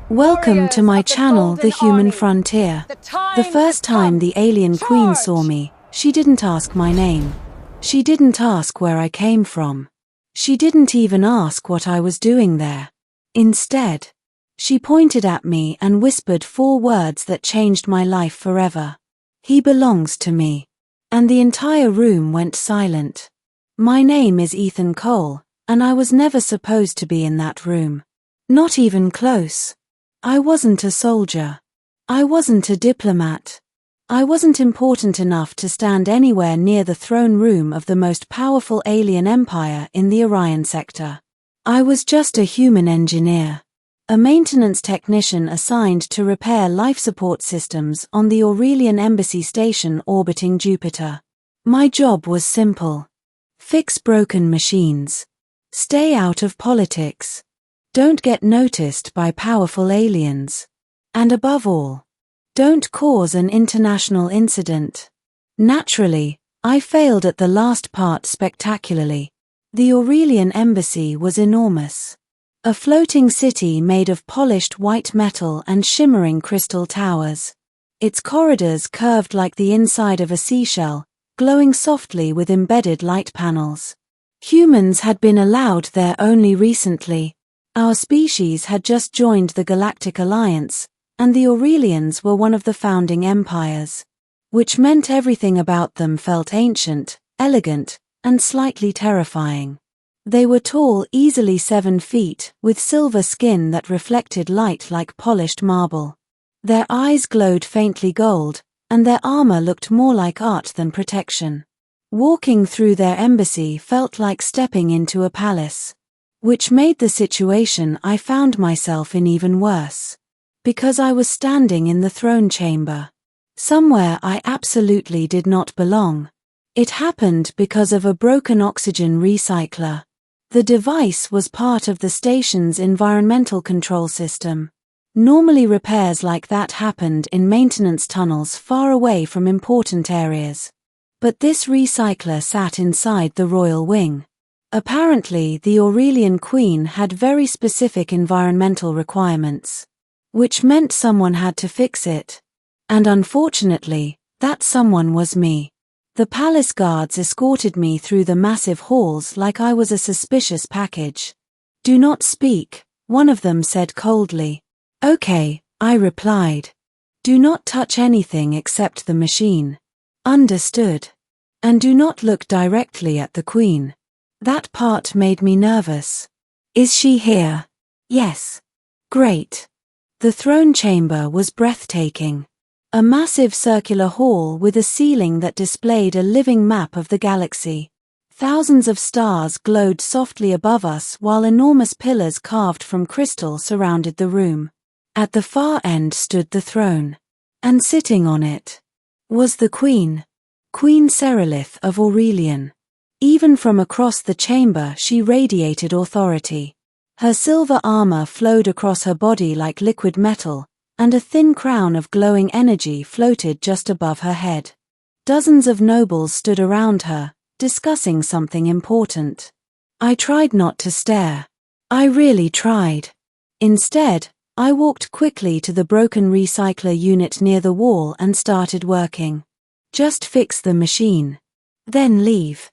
Welcome to my channel, The Human Frontier. The first time the alien queen saw me, she didn't ask my name. She didn't ask where I came from. She didn't even ask what I was doing there. Instead, she pointed at me and whispered 4 words that changed my life forever. He belongs to me. And the entire room went silent. My name is Ethan Cole, and I was never supposed to be in that room. Not even close. I wasn't a soldier. I wasn't a diplomat. I wasn't important enough to stand anywhere near the throne room of the most powerful alien empire in the Orion sector. I was just a human engineer, a maintenance technician assigned to repair life support systems on the Aurelian Embassy station orbiting Jupiter. My job was simple. Fix broken machines. Stay out of politics. Don't get noticed by powerful aliens. And above all, don't cause an international incident. Naturally, I failed at the last part spectacularly. The Aurelian Embassy was enormous. A floating city made of polished white metal and shimmering crystal towers. Its corridors curved like the inside of a seashell, glowing softly with embedded light panels. Humans had been allowed there only recently. Our species had just joined the Galactic Alliance, and the Aurelians were one of the founding empires. Which meant everything about them felt ancient, elegant, and slightly terrifying. They were tall, easily 7 feet, with silver skin that reflected light like polished marble. Their eyes glowed faintly gold, and their armor looked more like art than protection. Walking through their embassy felt like stepping into a palace. Which made the situation I found myself in even worse. Because I was standing in the throne chamber. Somewhere I absolutely did not belong. It happened because of a broken oxygen recycler. The device was part of the station's environmental control system. Normally repairs like that happened in maintenance tunnels far away from important areas. But this recycler sat inside the royal wing. Apparently, the Aurelian queen had very specific environmental requirements. Which meant someone had to fix it. And unfortunately, that someone was me. The palace guards escorted me through the massive halls like I was a suspicious package. "Do not speak," one of them said coldly. "Okay," I replied. "Do not touch anything except the machine." "Understood. And do not look directly at the queen." That part made me nervous. "Is she here?" "Yes." "Great." The throne chamber was breathtaking. A massive circular hall with a ceiling that displayed a living map of the galaxy. Thousands of stars glowed softly above us while enormous pillars carved from crystal surrounded the room. At the far end stood the throne. And sitting on it was the queen. Queen Serelith of Aurelian. Even from across the chamber she radiated authority. Her silver armor flowed across her body like liquid metal, and a thin crown of glowing energy floated just above her head. Dozens of nobles stood around her, discussing something important. I tried not to stare. I really tried. Instead, I walked quickly to the broken recycler unit near the wall and started working. Just fix the machine. Then leave.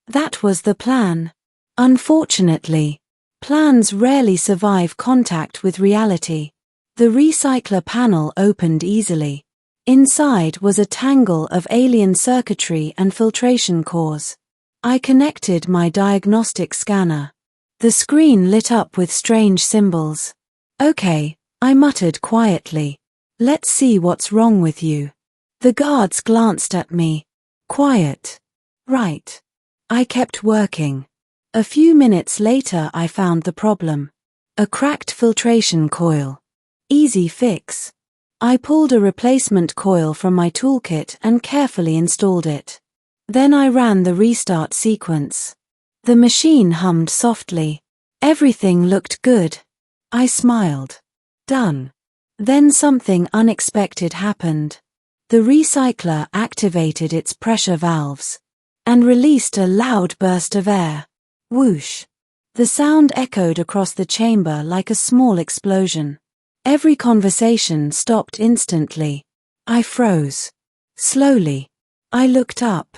That was the plan. Unfortunately, plans rarely survive contact with reality. The recycler panel opened easily. Inside was a tangle of alien circuitry and filtration cores. I connected my diagnostic scanner. The screen lit up with strange symbols. "Okay," I muttered quietly. "Let's see what's wrong with you." The guards glanced at me. "Quiet." "Right." I kept working. A few minutes later I found the problem. A cracked filtration coil. Easy fix. I pulled a replacement coil from my toolkit and carefully installed it. Then I ran the restart sequence. The machine hummed softly. Everything looked good. I smiled. Done. Then something unexpected happened. The recycler activated its pressure valves and released a loud burst of air. Whoosh. The sound echoed across the chamber like a small explosion. Every conversation stopped instantly. I froze. Slowly, I looked up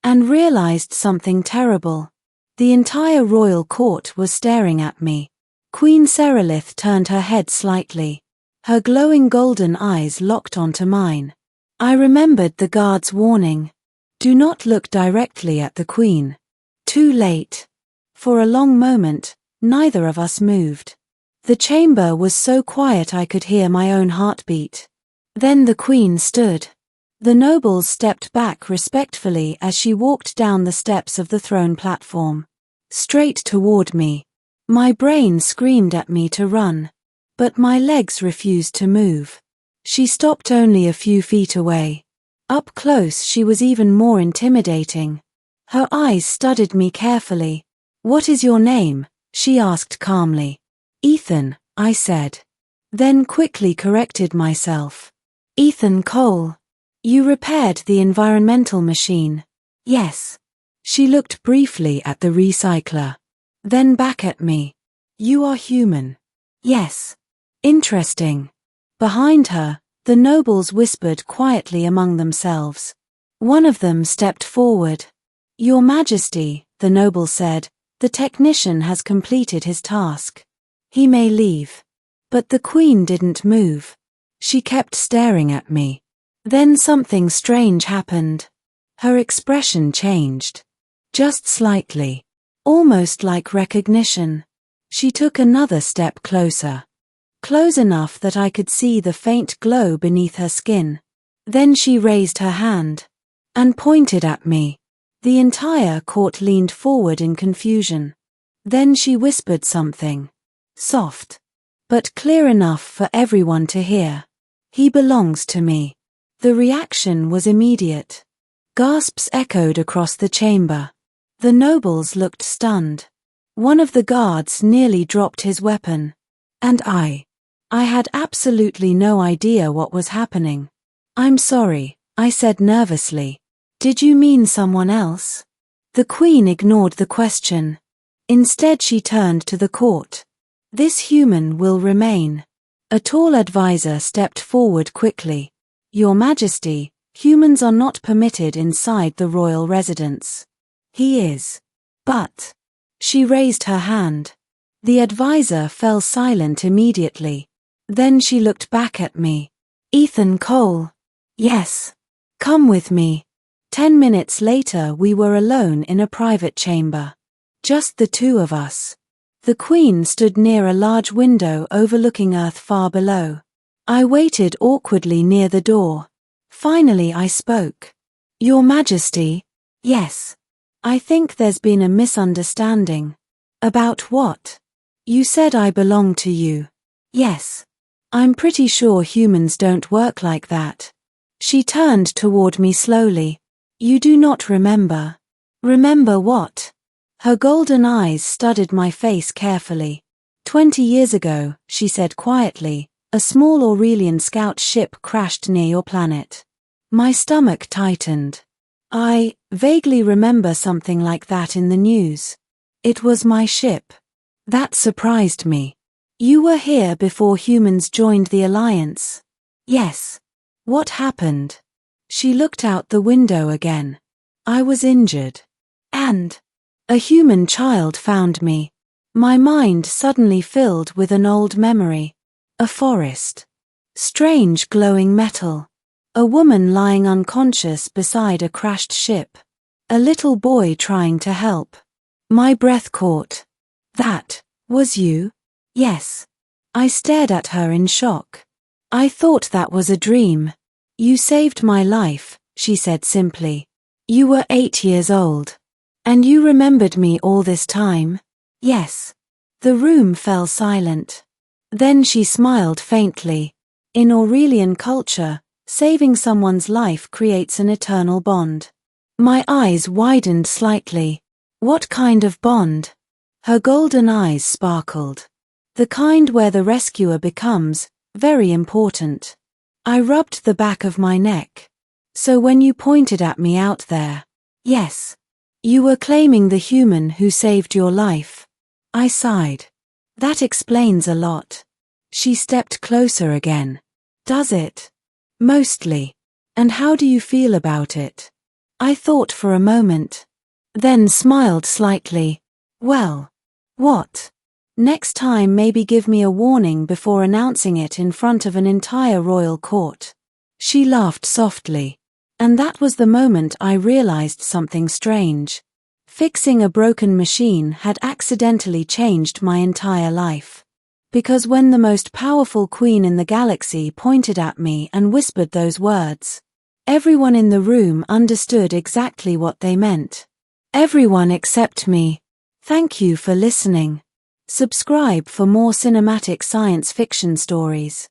and realized something terrible. The entire royal court was staring at me. Queen Serelith turned her head slightly. Her glowing golden eyes locked onto mine. I remembered the guard's warning. Do not look directly at the queen. Too late. For a long moment, neither of us moved. The chamber was so quiet I could hear my own heartbeat. Then the queen stood. The nobles stepped back respectfully as she walked down the steps of the throne platform. Straight toward me. My brain screamed at me to run. But my legs refused to move. She stopped only a few feet away. Up close she was even more intimidating. Her eyes studied me carefully. "What is your name?" she asked calmly. "Ethan," I said. Then quickly corrected myself. "Ethan Cole. You repaired the environmental machine." "Yes." She looked briefly at the recycler. Then back at me. "You are human." "Yes." "Interesting." Behind her, the nobles whispered quietly among themselves. One of them stepped forward. "Your Majesty," the noble said, "the technician has completed his task. He may leave." But the queen didn't move. She kept staring at me. Then something strange happened. Her expression changed. Just slightly. Almost like recognition. She took another step closer. Close enough that I could see the faint glow beneath her skin. Then she raised her hand and pointed at me. The entire court leaned forward in confusion. Then she whispered something. Soft, but clear enough for everyone to hear. "He belongs to me." The reaction was immediate. Gasps echoed across the chamber. The nobles looked stunned. One of the guards nearly dropped his weapon. And I had absolutely no idea what was happening. "I'm sorry," I said nervously. "Did you mean someone else?" The queen ignored the question. Instead she turned to the court. "This human will remain." A tall advisor stepped forward quickly. "Your Majesty, humans are not permitted inside the royal residence." "He is." "But..." She raised her hand. The advisor fell silent immediately. Then she looked back at me. "Ethan Cole." "Yes." "Come with me." 10 minutes later we were alone in a private chamber. Just the two of us. The queen stood near a large window overlooking Earth far below. I waited awkwardly near the door. Finally I spoke. "Your Majesty." "Yes." "I think there's been a misunderstanding." "About what?" "You said I belong to you." "Yes." "I'm pretty sure humans don't work like that." She turned toward me slowly. "You do not remember." "Remember what?" Her golden eyes studied my face carefully. 20 years ago," she said quietly, "a small Aurelian scout ship crashed near your planet." My stomach tightened. I vaguely remember something like that in the news. It was my ship. That surprised me. "You were here before humans joined the Alliance." "Yes." "What happened?" She looked out the window again. "I was injured. And a human child found me." My mind suddenly filled with an old memory. A forest. Strange glowing metal. A woman lying unconscious beside a crashed ship. A little boy trying to help. My breath caught. "That was you?" "Yes." I stared at her in shock. "I thought that was a dream." "You saved my life," she said simply. "You were 8 years old. And you remembered me all this time?" "Yes." The room fell silent. Then she smiled faintly. In Aurelian culture, saving someone's life creates an eternal bond. My eyes widened slightly. "What kind of bond?" Her golden eyes sparkled. "The kind where the rescuer becomes very important." I rubbed the back of my neck. "So when you pointed at me out there..." "Yes." "You were claiming the human who saved your life." I sighed. "That explains a lot." She stepped closer again. Does it? Mostly. And how do you feel about it? I thought for a moment. Then smiled slightly. Well. What? Next time maybe give me a warning before announcing it in front of an entire royal court. She laughed softly. And that was the moment I realized something strange. Fixing a broken machine had accidentally changed my entire life. Because when the most powerful queen in the galaxy pointed at me and whispered those words, everyone in the room understood exactly what they meant. Everyone except me. Thank you for listening. Subscribe for more cinematic science fiction stories.